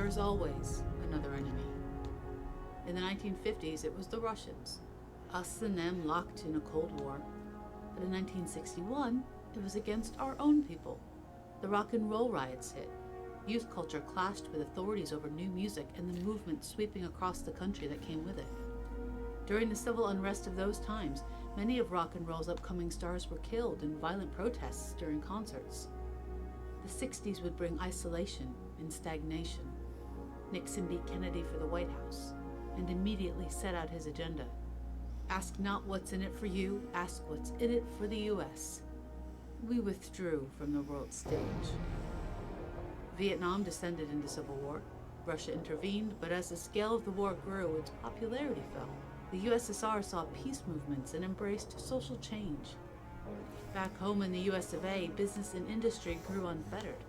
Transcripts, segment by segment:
there is always another enemy. In the 1950s, it was the Russians, us and them locked in a Cold War. But in 1961, it was against our own people. The rock and roll riots hit. Youth culture clashed with authorities over new music and the movement sweeping across the country that came with it. During the civil unrest of those times, many of rock and roll's upcoming stars were killed in violent protests during concerts. The 60s would bring isolation and stagnation. Nixon beat Kennedy for the White House and immediately set out his agenda. Ask not what's in it for you, ask what's in it for the US. We withdrew from the world stage. Vietnam descended into civil war. Russia intervened, but as the scale of the war grew, its popularity fell. The USSR saw peace movements and embraced social change. Back home in the US of A, business and industry grew unfettered.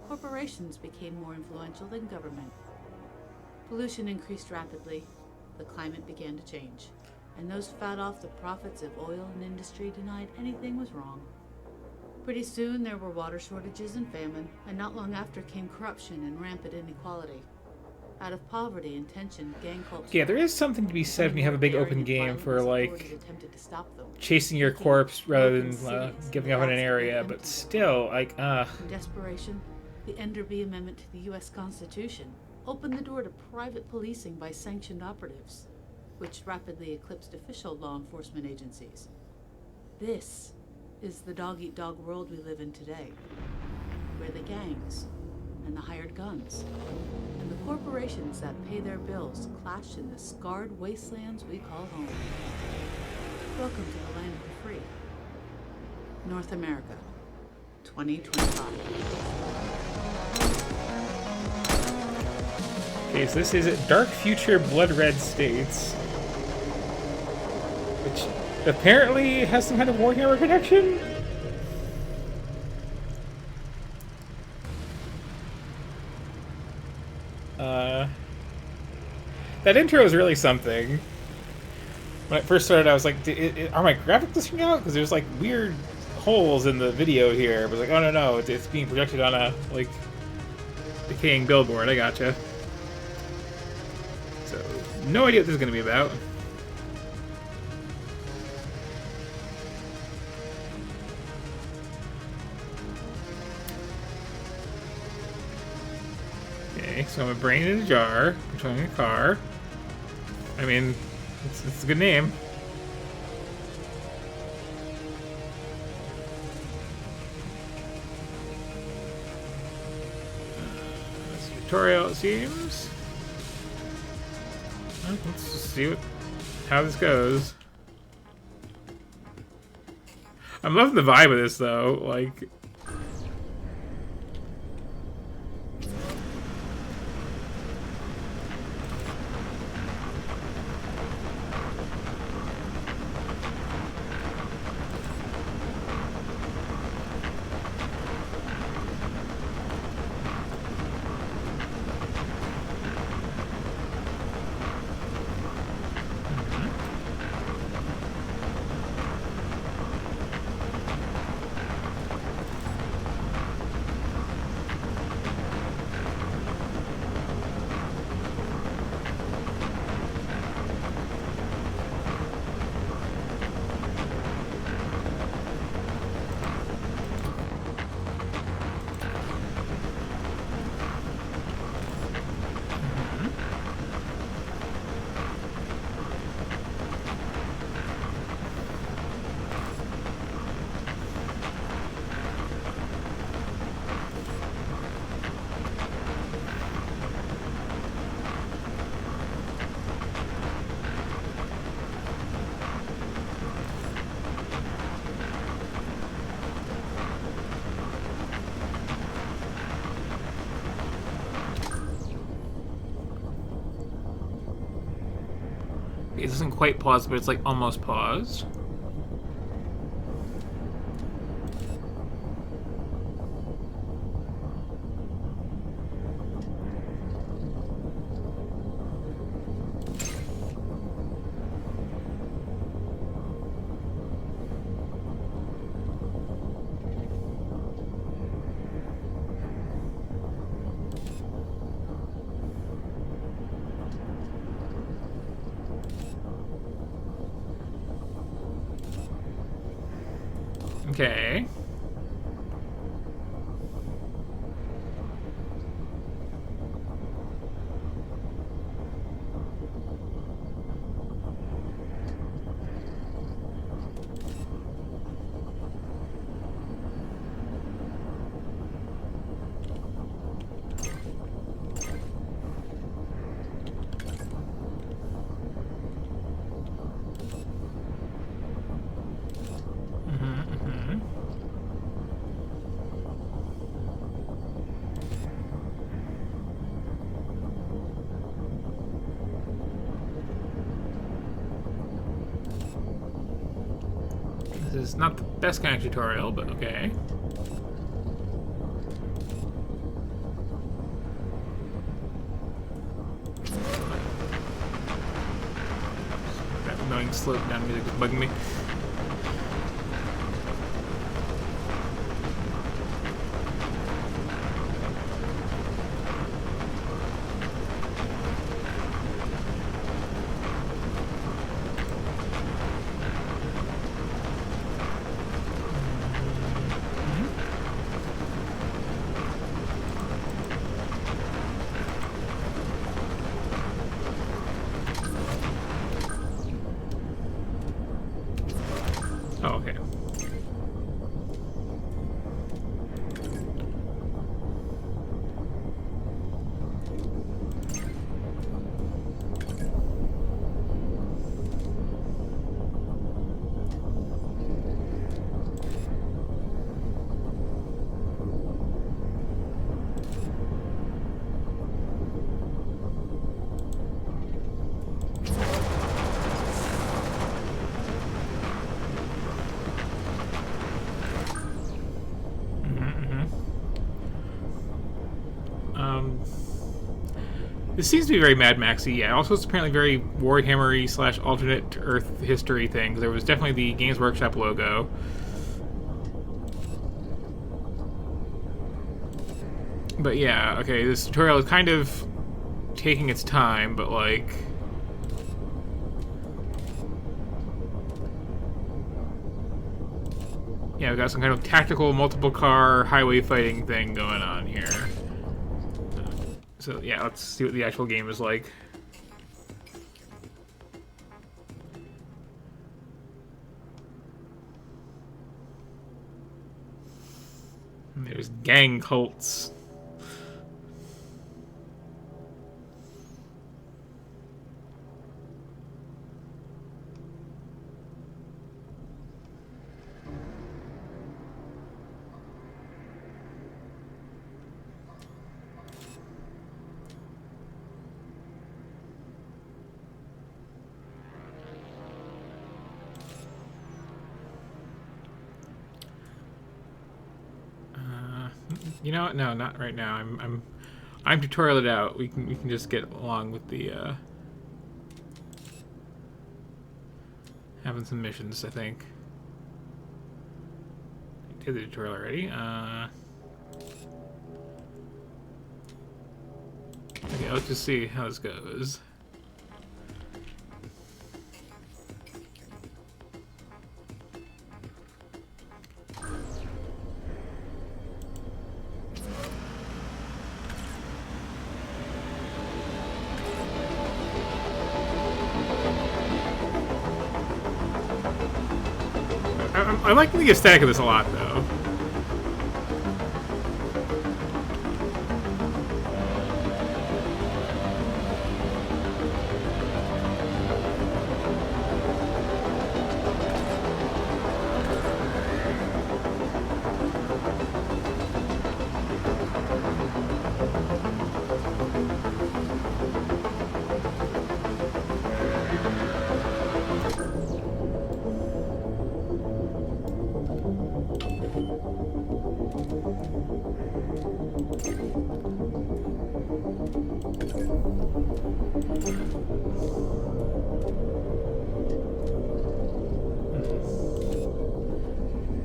Corporations became more influential than government. Pollution increased rapidly. The climate began to change. And those fat off the profits of oil and industry denied anything was wrong. Pretty soon there were water shortages and famine, and not long after came corruption and rampant inequality. Out of poverty and tension, gang culture... Yeah, there is something to be said when you have a big open game for, like, chasing your corpse rather than giving up on an area, but still, like, In desperation, the Enderby Amendment to the U.S. Constitution opened the door to private policing by sanctioned operatives, which rapidly eclipsed official law enforcement agencies. This is the dog-eat-dog world we live in today, where the gangs and the hired guns and the corporations that pay their bills clash in the scarred wastelands we call home. Welcome to the land of the free. North America, 2025. okay, so this is Dark Future Blood Red States, which apparently has some kind of Warhammer connection? That intro is really something. When I first started, I was like, are my graphics listening out? Because there's like weird holes in the video here. But like, oh no, it's being projected on a, like, decaying billboard. I gotcha. So, no idea what this is going to be about. Okay, so I'm a brain in a jar, controlling a car. I mean, it's a good name. This tutorial, it seems. Well, let's just see how this goes. I'm loving the vibe of this, though. Like, it doesn't quite pause, but it's like almost paused. Okay. This is not the best kind of tutorial, but okay. That annoying slope down music is bugging me. Oh, okay. This seems to be very Mad Maxy. Yeah, also it's apparently very Warhammer-y / alternate Earth history thing. There was definitely the Games Workshop logo. But yeah, okay, this tutorial is kind of taking its time, but like... yeah, we've got some kind of tactical multiple car highway fighting thing going on here. So yeah, let's see what the actual game is like. And there's gang cults. You know what? No, not right now. I'm tutorialed out. We can just get along with the having some missions, I think. I did the tutorial already. Okay, let's just see how this goes. I like the aesthetic of this a lot, though.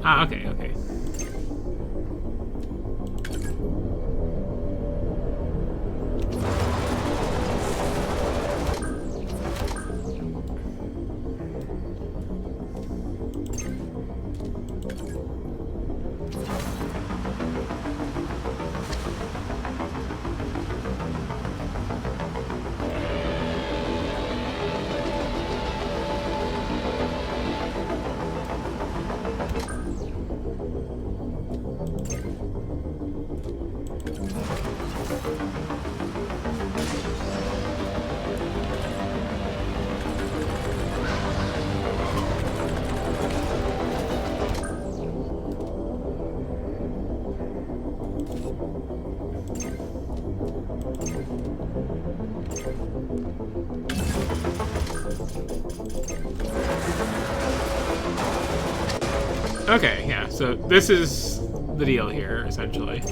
Ah, okay, okay. Okay, yeah, so this is the deal here, essentially.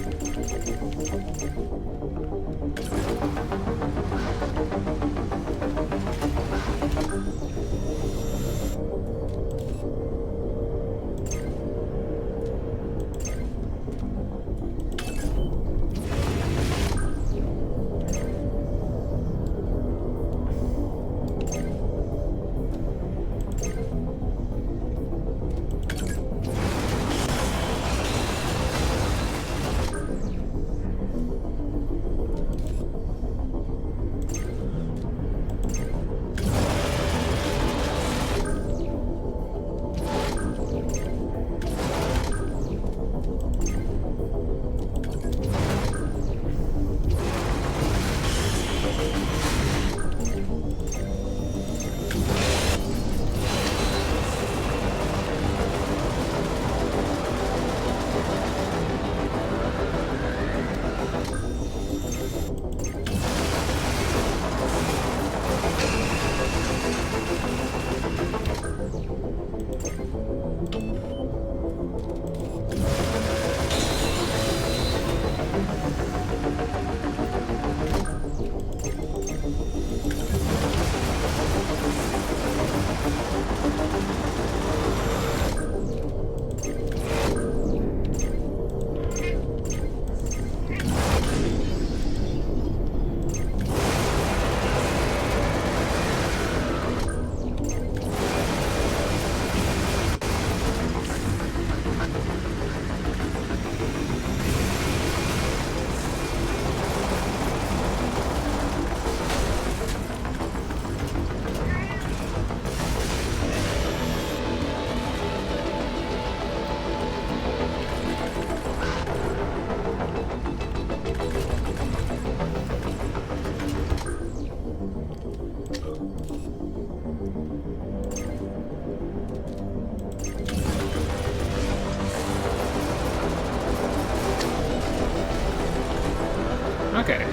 Okay.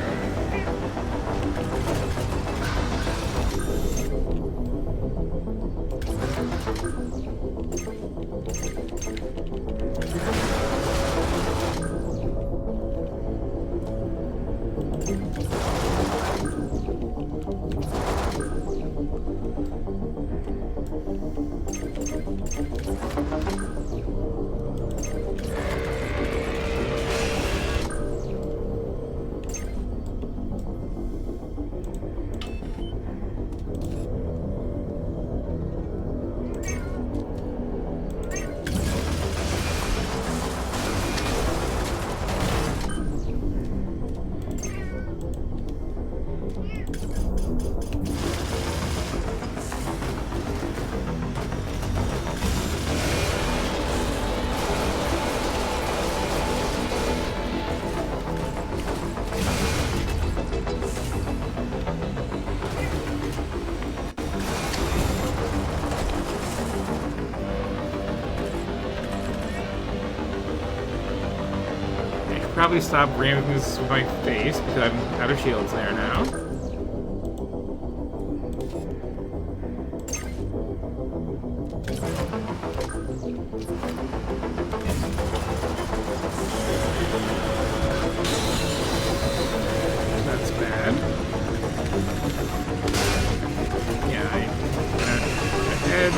I should probably stop ramming this with my face because I'm out of shields there now. That's bad. Yeah, I'm gonna ahead.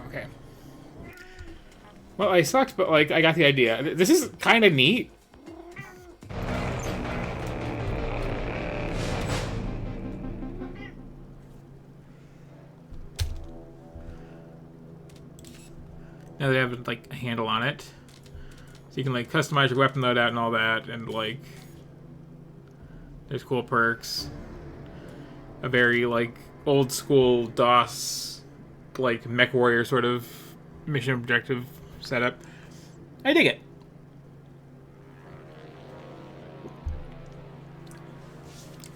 Okay. Well, I sucked, but like I got the idea. This is kind of neat. Now they have like a handle on it, so you can like customize your weapon loadout and all that, and like there's cool perks. A very like old school DOS like mech warrior sort of mission objective setup. I dig it.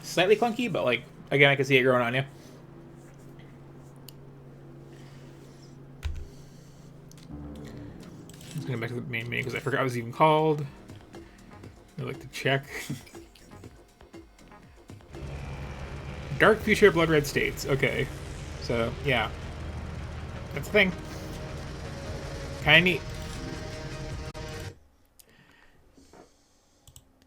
Slightly clunky, but like again, I can see it growing on you. Let's go back to the main menu because I forgot it was even called. I like to check. Dark Future Blood Red States. Okay. So, yeah. That's the thing. Kinda neat.